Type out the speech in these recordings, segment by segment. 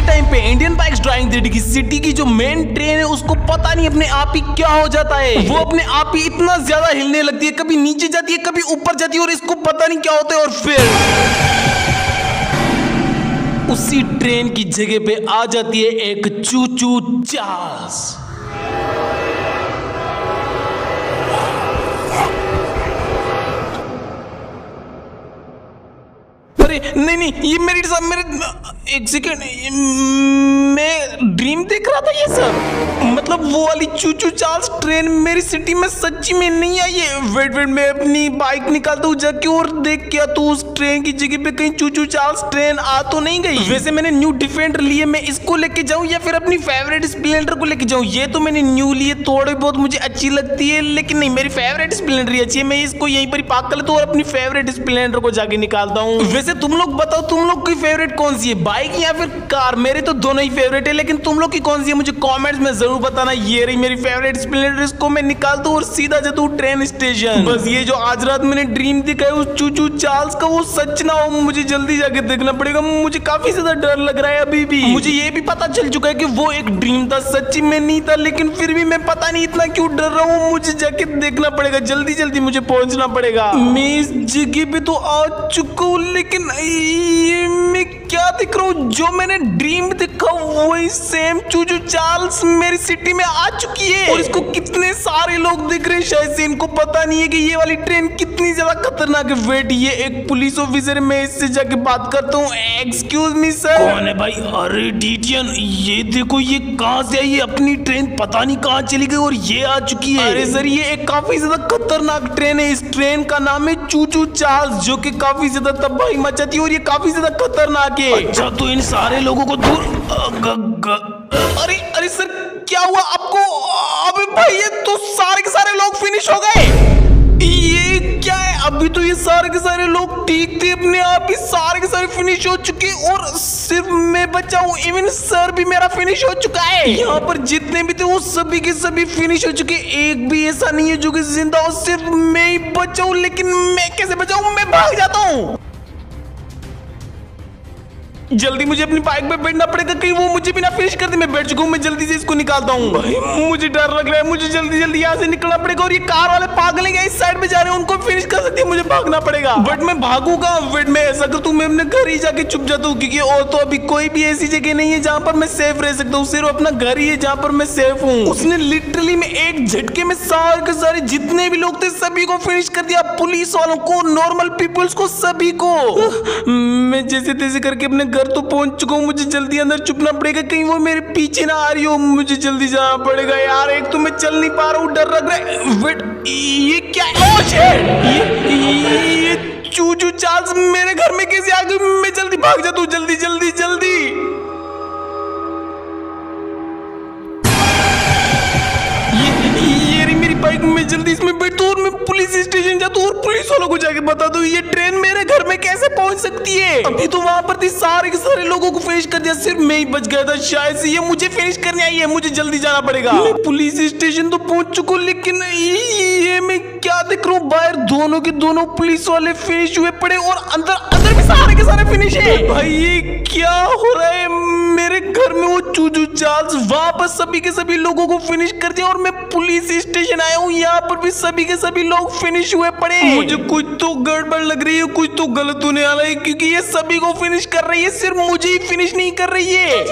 Time पे Indian bikes driving three की city की जो मेन ट्रेन है उसको पता नहीं अपने आप ही क्या हो जाता है। वो अपने आप ही इतना ज्यादा हिलने लगती है, कभी नीचे जाती है कभी ऊपर जाती है और इसको पता नहीं क्या होता है। और फिर उसी ट्रेन की जगह पे आ जाती है एक चूचू चार्ल्स। अरे नहीं, ये मेरे एक सेकेंड, मैं ड्रीम देख रहा था ये सब। मतलब वो वाली चूचू चार्ल्स ट्रेन मेरी सिटी में सच्ची में नहीं आई है। वेट मैं अपनी बाइक निकालता हूँ जाके और देख क्या तो उस ट्रेन की जगह पे कहीं चूचू चार्ल्स ट्रेन आ तो नहीं गई। वैसे मैंने न्यू डिफेंडर लिए, मैं इसको लेके जाऊँ या फिर अपनी फेवरेट स्प्लेंडर को लेके जाऊँ। ये तो मैंने न्यू लिए, थोड़ी बहुत मुझे अच्छी लगती है, लेकिन नहीं, मेरी फेवरेट स्प्लेंडर ही अच्छी है। मैं इसको यहीं पर ही पार्क कर लेता हूँ और अपनी फेवरेट स्प्लेंडर को जाके निकालता हूँ। वैसे तुम लोग बताओ, तुम लोग की फेवरेट कौन सी है, बाइक या फिर कार? मेरे तो दोनों ही फेवरेट है, लेकिन तुम लोग की कौन सी है मुझे कमेंट्स में जरूर बताना। ये रही मेरी फेवरेट स्प्लेंडर, इसको मैं निकाल दूं और सीधा जाता हूं ट्रेन स्टेशन। बस ये जो आज रात मैंने ड्रीम दिखाया उस चूचू चार्ल्स का वो सच ना हो, मुझे जल्दी जाके देखना पड़ेगा। मुझे काफी ज्यादा डर लग रहा है अभी भी। मुझे ये भी पता चल चुका है कि वो एक ड्रीम था, सच्ची में नहीं था, लेकिन फिर भी मैं पता नहीं इतना क्यों डर रहा हूँ। मुझे जाके देखना पड़ेगा, जल्दी मुझे पहुंचना पड़ेगा। मैं इस जगह पे तो आ चुका हूँ, लेकिन ये मैं क्या दिख रहा हूँ? जो मैंने ड्रीम देखा वही सेम चूचू चार्ल्स मेरी सिटी में आ चुकी है और इसको कितने सारे लोग दिख रहे हैं। शायद से इनको पता नहीं है कि ये वाली ट्रेन कितनी ज्यादा खतरनाक है। वेट, ये एक पुलिस ऑफिसर है, मैं इससे जाके बात करता हूँ। Excuse me sir. कौन है भाई? अरे डीटीएन, ये देखो ये कहां से आई है? अपनी ट्रेन पता नहीं कहां चली गई और ये आ चुकी है। अरे सर, ये एक काफी ज्यादा खतरनाक ट्रेन है। इस ट्रेन का नाम है चूचू चार्ल्स, जो कि काफी ज्यादा तबाही मचाती है और ये काफी ज्यादा खतरनाक है। अच्छा, तो इन सारे लोगों को दूर अरे सर, क्या हुआ आपको? अबे भाई, ये तो सारे के सारे लोग फिनिश हो गए। ये क्या है? अभी तो ये सारे के सारे लोग ठीक थे, अपने आप ही सारे के सारे फिनिश हो चुके और सिर्फ मैं बचा हूँ। इवन सर भी मेरा फिनिश हो चुका है। यहाँ पर जितने भी थे वो सभी के सभी फिनिश हो चुके। एक भी ऐसा नहीं है जो कि जिंदा हो, सिर्फ मैं ही बचा हूँ। लेकिन मैं कैसे बचाऊँ? मैं भाग जाता हूँ। जल्दी मुझे अपनी बाइक पे बैठना पड़ेगा, कहीं वो मुझे भी ना फिनिश कर दे। मैं बैठ चुका हूँ, मैं जल्दी से इसको निकालता हूँ। भाई मुझे डर लग रहा है, मुझे जल्दी यहाँ से निकलना पड़ेगा। और ये कार वाले पागल हैं, इस साइड में जा रहे हैं, उनको फिनिश कर सकती है, मुझे भागना पड़ेगा। बट मैं भागूंगा। वेट, मैं ऐसा करता हूँ, मैं अपने घर ही जाके छुप जाता हूँ, क्योंकि और तो अभी कोई भी ऐसी जगह नहीं है जहाँ पर मैं सेफ रह सकता हूँ। सिर्फ अपना घर ही है जहाँ पर मैं सेफ हूँ। उसने लिटरली में एक झटके में सारे के सारे जितने भी लोग थे सभी को फिनिश कर दिया। पुलिस वालों को, नॉर्मल पीपल्स को, सभी को। मैं जैसे तैसे करके अपने घर तो पहुंच चुका हूँ। मुझे जल्दी अंदर छुपना पड़ेगा, कहीं वो मेरे पीछे ना आ रही हो। मुझे जल्दी जाना पड़ेगा यार, एक तो मैं चल नहीं पा रहा हूँ, डर लग रहा है। वेट, ये क्या है? ये चूचू चार्ल्स मेरे घर में कैसे आ गई? मैं जल्दी भाग जाता हूँ, जल्दी। ये रही मेरी बाइक, में जल्दी इसमें बैठता हूँ और मैं पुलिस स्टेशन जाता हूँ और पुलिस वालों को जाके बता दूँ ये ट्रेन मेरे घर में कैसे पहुंच सकती है। अभी तो वहां पर थी, सारे के सारे लोगों को फिनिश कर दिया, सिर्फ मैं ही बच गया था। शायद से ये मुझे फिनिश करने आई है, मुझे जल्दी जाना पड़ेगा। मैं पुलिस स्टेशन तो पहुंच चुका हूँ, लेकिन ये मैं क्या देख रहा हूँ? बाहर दोनों के दोनों पुलिस वाले फिनिश हुए पड़े और अंदर भी सारे के सारे फिनिश है। भाई ये क्या हो रहा है? मेरे घर में वो चूचू चार्ल्स वापस सभी के सभी लोगों को फिनिश कर दिया और मैं पुलिस स्टेशन आया हूँ, यहाँ पर भी सभी के सभी लोग फिनिश हुए पड़े। मुझे कुछ तो गड़बड़ लग रही है, कुछ तो गलत होने वाला है, क्योंकि ये सभी को फिनिश कर रही है, सिर्फ मुझे ही फिनिश नहीं कर रही है।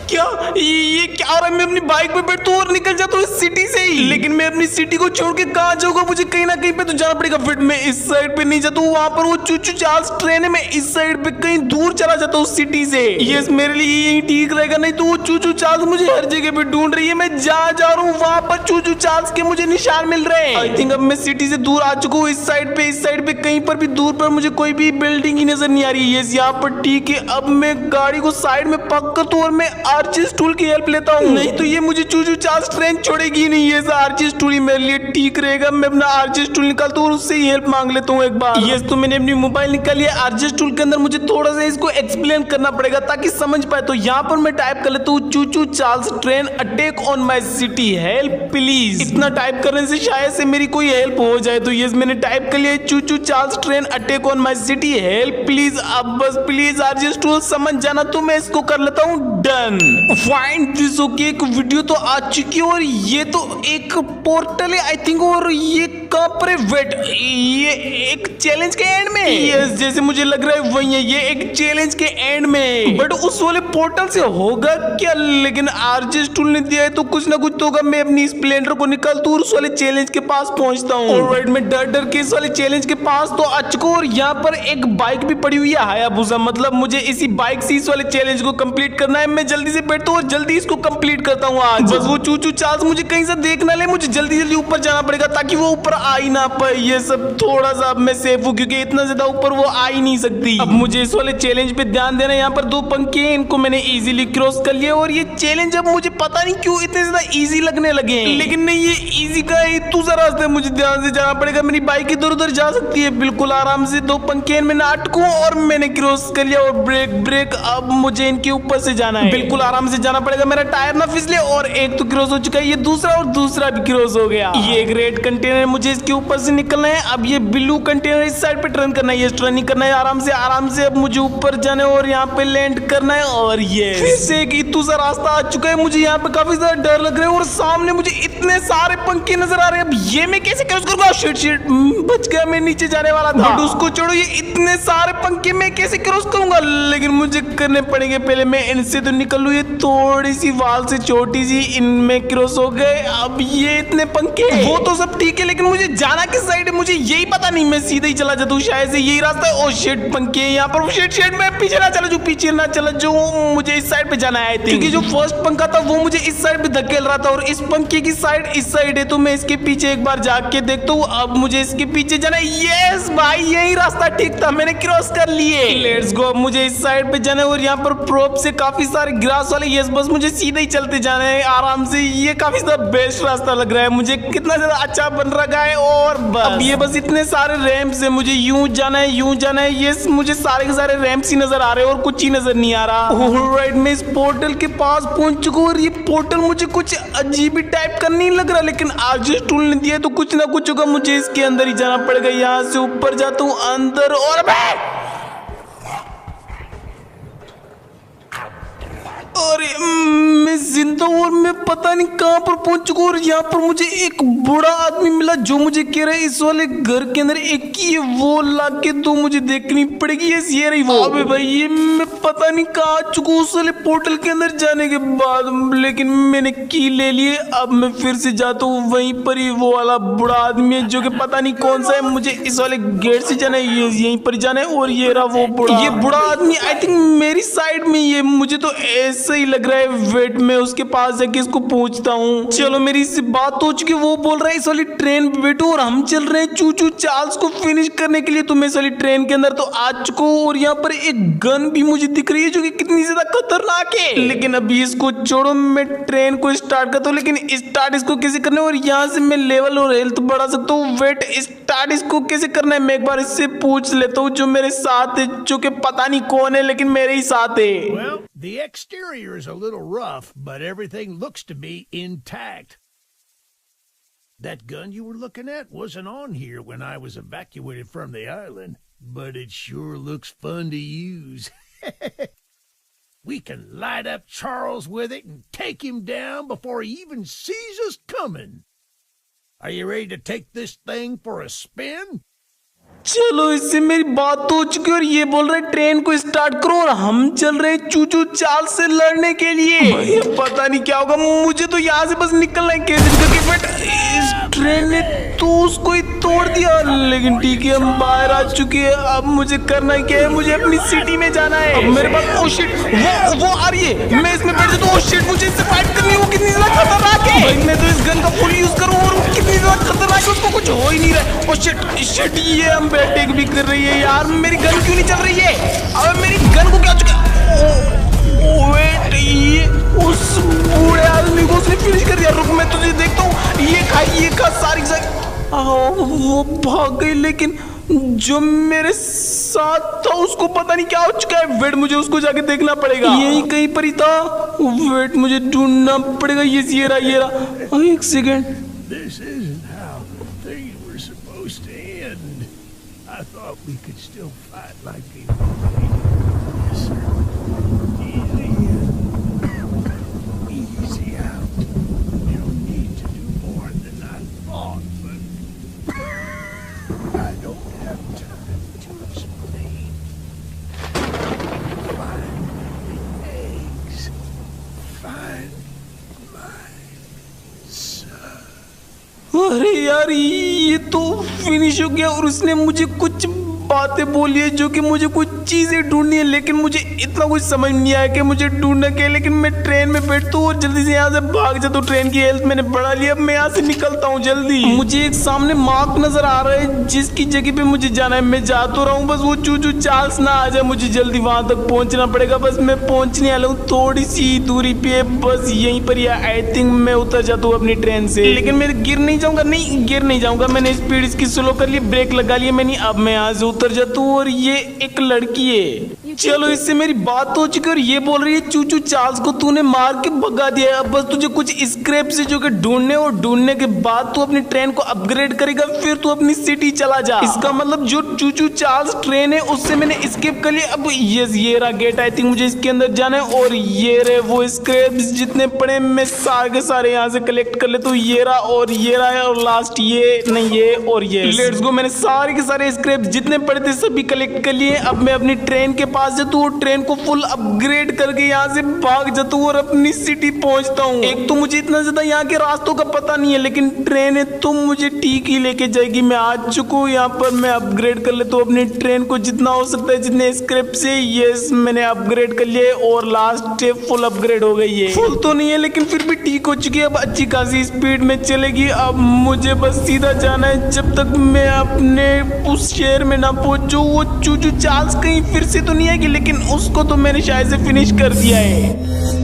क्या ये क्या हो रहा है? मैं अपनी बाइक पे बैठता हूँ और निकल जाता हूँ इस सिटी से ही, लेकिन मैं अपनी सिटी को छोड़ के कहाँ जाऊंगा? मुझे कहीं ना कहीं पे तो जाना पड़ेगा। फिर मैं इस साइड पे नहीं जाता हूँ, वहां पर वो चूचू चार्ल्स ट्रेन है, मैं इस साइड पे कहीं दूर चला जाता हूँ सिटी से। यस, मेरे लिए यही ठीक रहेगा, नहीं तो वो चूचू चार्ल्स मुझे हर जगह पे ढूंढ रही है। मैं जहाँ जा रहा हूँ वहां पर चूचू चार्ल्स के मुझे निशान मिल रहे हैं। आई थिंक अब मैं सिटी से दूर आ चुका हूँ। इस साइड पे कहीं पर भी दूर पर मुझे कोई भी बिल्डिंग ही नजर नहीं आ रही है। यस, यहाँ पर ठीक है। अब मैं गाड़ी को साइड में पार्क करता हूँ और मैं आर्चिस टूल की हेल्प लेता हूँ, नहीं तो ये मुझे चूचू चार्ल्स ट्रेन छोड़ेगी नहीं। ये आर्चिस टूल ही मेरे लिए ठीक रहेगा। मैं अपना आर्चिस टूल निकालता हूँ और उससे ही हेल्प मांग लेता हूँ एक बार। यस, तो मैंने अपनी मोबाइल निकाली है। आर्चिस टूल के अंदर मुझे थोड़ा सा इसको एक्सप्लेन करना पड़ेगा ताकि समझ पाए। तो यहाँ पर मैं टाइप कर लेता हूँ चूचू Charles train attack on my city, help please. इतना टाइप करने से शायद से मेरी कोई हेल्प हो जाए। तो यस मैंने टाइप कर लिया, चू चू Charles train attack on my city, help please. अब बस प्लीज आरजेस टूल समझ जाना, तो मैं इसको कर लेता हूँ डन। फाइंड दिस ओके, एक वीडियो तो आ चुकी है और ये तो एक पोर्टल है आई थिंक। और ये कहाँ पर है? वेट, ये एक चैलेंज के एंड में। यस जैसे मुझे लग रहा है वही है, ये एक चैलेंज के एंड में। बट उस वाले पोर्टल से होगा क्या? लेकिन आरजेस टूल ने दिया है तो कुछ ना कुछ तो होगा। मैं अपनी स्प्लेंडर को निकालता हूँ, उस वाले चैलेंज के पास पहुंचता हूँ। ऑलराइट, मैं डर डर के इस वाले चैलेंज के पास तो आ चुका हूँ। और यहाँ पर एक बाइक भी पड़ी हुई है, हायाबुसा। मतलब मुझे इसी बाइक से इस वाले चैलेंज को कंप्लीट करना है। मैं जल्दी से बैठता हूँ और जल्दी इसको कंप्लीट करता हूँ आज। बस वो चू चू चार्ल्स मुझे कहीं से देख ना ले, मुझे जल्दी जल्दी ऊपर जाना पड़ेगा ताकि वो ऊपर आ ही ना पाए। ये सब थोड़ा सा अब मैं सेफ हूँ क्योंकि इतना ज्यादा ऊपर वो आ ही नहीं सकती। अब मुझे इस वाले चैलेंज पे ध्यान देना है। यहाँ पर 2 पंखे हैं, इनको मैंने इजीली क्रॉस कर लिया। और ये चैलेंज अब मुझे पता नहीं क्यों इतने ज्यादा इजी लगने लगे हैं। लेकिन नहीं, ये इजी का है, दूसरा रास्ता है, मुझे ध्यान से जाना पड़ेगा। मेरी बाइक इधर उधर जा सकती है बिल्कुल आराम से। 2 पंखे में ना अटकूं और मैंने क्रॉस कर लिया। और ब्रेक ब्रेक, अब मुझे इनके ऊपर से जाना है, बिल्कुल आराम से जाना पड़ेगा, मेरा टायर ना फिसले। और एक तो क्रॉस हो चुका है, ये दूसरा और दूसरा भी क्रॉस हो गया। ये एक रेड कंटेनर, मुझे इसके ऊपर से निकलना है। अब ये ब्लू कंटेनर इस साइड पे टर्न करना है, ये टर्न नहीं करना है, आराम से आराम से। अब मुझे ऊपर जाना है और यहाँ पे लैंड करना है। और ये फिर से एक इतू सा रास्ता आ चुका है। मुझे यहाँ पे काफी ज्यादा डर लग रहा है और सामने मुझे इतने सारे पंखे नजर आ रहे हैं। अब ये मैं कैसे क्रॉस करूंगा? शिट शिट, बच गया, मैं नीचे जाने वाला था। बट उसको छोड़ो, ये इतने सारे पंखे मैं कैसे क्रॉस करूंगा? लेकिन मुझे करने पड़ेंगे, पहले मैं इनसे तो निकल लूं। ये थोड़ी सी वाल से छोटी सी, इनमें क्रॉस हो गए। अब ये इतने पंखे, वो तो सब ठीक है, लेकिन मुझे जाना किस साइड है मुझे यही पता नहीं। मैं सीधे ही चला जाता हूँ, शायद से यही रास्ता है। ओ शिट, पंखे यहाँ पर। शिट शिट, मैं पीछे ना चला जाऊँ, पीछे ना चला जाऊँ, मुझे इस साइड पे जाना है क्योंकि जो फर्स्ट पंखा था वो मुझे इस साइड पे धकेल रहा था और इस पंखे की साइड इस साइड है। तो मैं इसके पीछे एक बार जाके देखता हूँ। अब मुझे इसके पीछे जाना है। यस भाई, यही रास्ता ठीक था, मैंने क्रॉस कर लिए। लेट्स गो, मुझे इस साइड पे जाना है। और यहाँ पर प्रोप से काफी सारे ग्रास वाले। यस, बस मुझे सीधे ही चलते जाना है आराम से। ये काफी ज्यादा बेस्ट रास्ता लग रहा है मुझे, कितना ज्यादा अच्छा बन रखा है। और अब ये बस इतने सारे रैंप्स है, मुझे यूं जाना है, यूं जाना है। यस, मुझे सारे के सारे रैंप्स ही नजर आ रहे हैं और कुछ ही नजर नहीं आ रहा। ऑलराइट, मैं इस पोर्टल के पास पहुंच चुका हूं और ये पोर्टल मुझे कुछ अजीब ही टाइप का नहीं लग रहा, लेकिन आरजेस टूल ने दिया तो कुछ ना कुछ होगा। मुझे इसके अंदर ही जाना पड़ेगा। यहाँ से ऊपर जाता हूँ अंदर। और अरे मैं जिंदा हूँ और मैं पता नहीं कहाँ पर पहुंच चुका हूँ। और यहाँ पर मुझे एक बूढ़ा आदमी मिला जो मुझे कह रहा है इस वाले घर के अंदर एक की वो ला के तो मुझे देखनी पड़ेगी। ये रही वो। अबे भाई, ये मैं पता नहीं कहाँ आ चुका हूँ उस वाले पोर्टल के अंदर जाने के बाद, लेकिन मैंने की ले लिए। अब मैं फिर से जाता हूँ वहीं पर ही। वो वाला बूढ़ा आदमी है जो कि पता नहीं कौन सा है। मुझे इस वाले गेट से जाना है, यहीं पर जाना है। और ये रहा वो बूढ़ा, ये बूढ़ा आदमी आई थिंक मेरी साइड में ये, मुझे तो ऐसा ही लग रहा है। वेट, मैं उसके पास जाके इसको पूछता हूँ। चलो, मेरी इससे बात हो चुकी है। वो बोल रहा है इस वाली ट्रेन पे बैठो और हम चल रहे हैं चू चू चार्ल्स को फिनिश करने के लिए। तो मैं इस वाली ट्रेन के अंदर तो आ चुका हूँ और यहाँ पर एक गन भी मुझे दिख रही है जो कि कितनी ज्यादा खतरनाक है। लेकिन अभी इसको छोड़ो, मैं ट्रेन को स्टार्ट करता हूँ। लेकिन स्टार्ट इसको कैसे करना है? और यहाँ से मैं लेवल और हेल्थ बढ़ा सकता हूँ। वेट, स्टार्ट इसको कैसे करना है? मैं एक बार इससे पूछ लेता हूँ जो मेरे साथ है, जो कि पता नहीं कौन है लेकिन मेरे ही साथ है। Well, the exterior is a little rough, but everything looks to be intact. That gun you were looking at wasn't on here when I was evacuated from the island, but it sure looks fun to use. We can light up Charles with it and take him down before he even sees us coming. Are you ready to take this thing for a spin? चलो, इससे मेरी बात तो हो चुकी है और ये बोल रहे ट्रेन को स्टार्ट करो और हम चल रहे हैं चू चू चार्ल्स से लड़ने के लिए। भाई पता नहीं क्या होगा, मुझे तो यहाँ से बस निकलना है कैसे करके। बट इस ट्रेन ने तो उसको ही तोड़ दिया। लेकिन ठीक है, हम बाहर आ चुके हैं। अब मुझे करना क्या है? मुझे अपनी सिटी में जाना है। अब मेरे पास ओ शिट, वो आ रही है। मैं इसमें बैठ जाता हूँ। ओ शिट, मुझे इससे फाइट करनी है। वो कितनी ज्यादा खतरनाक है भाई। मैं तो इस गन का फुल यूज करूँ और वो कितनी ज्यादा खतरनाक है, उसको कुछ हो ही नहीं रहा। ओ शिट शिट, ये हम अटैक भी कर रही है यार। मेरी गन क्यों नहीं चल रही है? अब मेरी गन को क्या चुका? वेट, ये उस बूढ़े आदमी को उसने फिनिश कर दिया। रुक, मैं तुझे देखता हूँ। ये खा सारी वो भाग गई। लेकिन जो मेरे साथ था उसको पता नहीं क्या हो चुका है। वेट, मुझे उसको जाके देखना पड़ेगा। यही कहीं पर ही था। वेट, मुझे ढूंढना पड़ेगा। ये रहा। एक second. This isn't how things were supposed to end. I thought we could still fight like people did. Yes, sir. Easy in. Easy out. You don't need to do more than I thought, but I don't have time to explain. Find the eggs. Find my son. अरे यार, ये तो finish हो गया और उसने मुझे कुछ बातें बोली है जो कि मुझे कुछ चीजें ढूंढनी है, लेकिन मुझे इतना कुछ समझ नहीं आया कि मुझे ढूंढना क्या है। लेकिन मैं ट्रेन में बैठता हूँ और जल्दी से यहाँ से भाग जाता हूँ। ट्रेन की हेल्थ मैंने बढ़ा लिया। अब मैं यहाँ से निकलता हूँ जल्दी। मुझे एक सामने मार्क नजर आ रहा है जिसकी जगह पे मुझे जाना है। मैं जा तो रहा हूँ, बस वो चूचू चार्ल्स ना आ जाए। मुझे जल्दी वहां तक पहुंचना पड़ेगा। बस मैं पहुंचने वाला हूँ, थोड़ी सी दूरी पे, बस यहीं पर। या आई थिंक मैं उतर जाता हूँ अपनी ट्रेन से, लेकिन मैं गिर नहीं जाऊंगा। नहीं, गिर नहीं जाऊंगा। मैंने स्पीड इसकी स्लो कर ली, ब्रेक लगा लिया मैंने। अब मैं यहाँ से उतर जाता हूँ और ये एक लड़की है। चलो, इससे मेरी बात हो चुकी है और ये बोल रही है चूचू चार्ल्स को तूने मार के भगा दिया है। अब बस तुझे कुछ स्क्रैप से जो कि ढूंढने, और ढूंढने के बाद तू अपनी ट्रेन को अपग्रेड करेगा, फिर तू अपनी सिटी चला जा। इसका मतलब जो चूचू चार्ल्स ट्रेन है उससे मैंने स्केप कर लिया। अब ये रहा गेट। आई थिंक मुझे इसके अंदर जाना है। और ये रहे वो स्क्रैप्स जितने पड़े, मैं सारे के सारे यहाँ से कलेक्ट कर लेता हूँ। ये रहा और ये रहा है, और लास्ट ये नहीं, ये और ये। Let's go. मैंने सारे के सारे स्क्रैप्स जितने पड़े थे सभी कलेक्ट कर लिए। अब मैं अपनी ट्रेन के पास जाता हूँ, ट्रेन को फुल अपग्रेड करके यहाँ से भाग जाता हूँ और अपनी सिटी पहुंचता हूँ। एक तो मुझे इतना ज्यादा यहाँ के रास्तों का पता नहीं है, लेकिन ट्रेन है तो मुझे ठीक ही लेके जाएगी। मैं आ चुका हूँ यहाँ पर। मैं अपग्रेड कर लेता हूँ अपनी ट्रेन को जितना हो सकता है, जितने स्क्रैप से। यस, मैंने अपग्रेड कर लिया और लास्ट फुल अपग्रेड हो गई है। फुल तो नहीं है लेकिन फिर भी ठीक हो चुकी है। अब अच्छी खासी स्पीड में चलेगी। अब मुझे बस सीधा जाना है जब तक मैं अपने उस शहर में ना पहुंचू। वो चूचू चार्ल्स कहीं फिर से तो नहीं आएगी, लेकिन उसको तो मैंने शायद से फिनिश कर दिया है।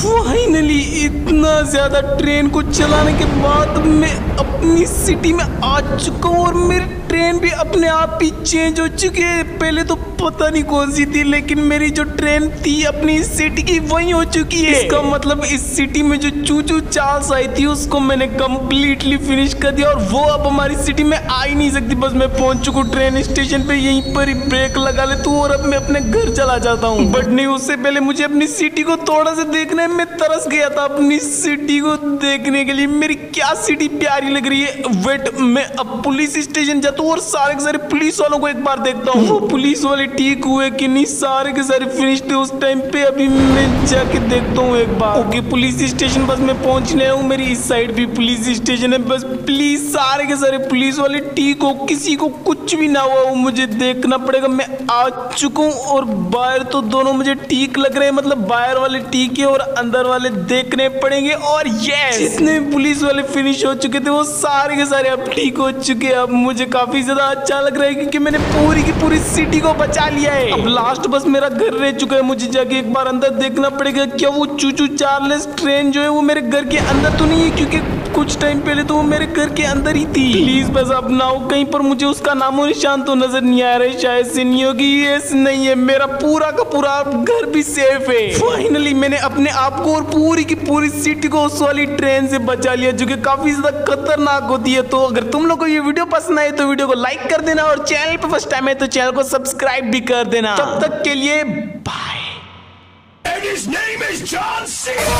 फाइनली इतना ज्यादा ट्रेन को चलाने के बाद मैं अपनी सिटी में आ चुका हूँ और मेरी ट्रेन भी अपने आप ही चेंज हो चुकी है। पहले तो पता नहीं कौन सी थी, लेकिन मेरी जो ट्रेन थी अपनी सिटी की वही हो चुकी है। इसका मतलब इस सिटी में जो चूचू चार्ल्स आई थी उसको मैंने कंप्लीटली फिनिश कर दिया और वो अब हमारी सिटी में आ ही नहीं सकती। बस मैं पहुंच चुका हूँ ट्रेन स्टेशन पे। यहीं पर ही ब्रेक लगा लेता हूँ और अब मैं अपने घर चला जाता हूँ। बट नहीं, उससे पहले मुझे अपनी सिटी को थोड़ा सा देखना है। मैं तरस गया था अपनी सिटी को देखने के लिए। मेरी क्या सिटी प्यारी लग रही है। वेट, मैं अब पुलिस स्टेशन जाता हूँ और सारे के सारे पुलिस वालों को एक बार देखता हूँ। वो पुलिस वाले ठीक हुए कि नहीं, सारे के सारे फिनिश थे उस टाइम पे। अभी मैं जाके देखता हूँ एक बार। ओके, पुलिस स्टेशन बस मैं पहुंचने हूँ। मेरी इस साइड भी पुलिस स्टेशन है। बस प्लीज सारे के सारे पुलिस वाले ठीक हो, किसी को कुछ भी ना हुआ हो, मुझे देखना पड़ेगा। मैं आ चुका हूँ और बाहर तो दोनों मुझे ठीक लग रहे हैं। मतलब बाहर वाले ठीक है और अंदर वाले देखने पड़ेंगे। और यस, जितने पुलिस वाले फिनिश हो चुके थे वो सारे के सारे अब ठीक हो चुके हैं। अब मुझे काफी ज्यादा अच्छा लग रहा है क्योंकि मैंने पूरी की पूरी सिटी को बचा लिया है। अब लास्ट बस मेरा घर रह चुका है। मुझे जाके एक बार अंदर देखना पड़ेगा क्या वो चूचू चार्ल्स ट्रेन जो है वो मेरे घर के अंदर तो नहीं है, क्योंकि कुछ टाइम पहले तो वो मेरे घर के अंदर ही थी। प्लीज बस अब ना हो कहीं पर मुझे उसका नामो निशान तो नजर नहीं आ रहा है। शायद से नहीं होगी। यस, नहीं है। मेरा पूरा का पूरा घर भी सेफ है। फाइनली मैंने अपने आप को और पूरी की पूरी सिटी को उस वाली ट्रेन से बचा लिया जो कि काफी ज्यादा खतरनाक होती है। तो अगर तुम लोग को ये वीडियो पसंद आए तो वीडियो को लाइक कर देना और चैनल पे फर्स्ट टाइम है तो चैनल को सब्सक्राइब भी कर देना। तब तक के लिए bye. And his name is John Cena!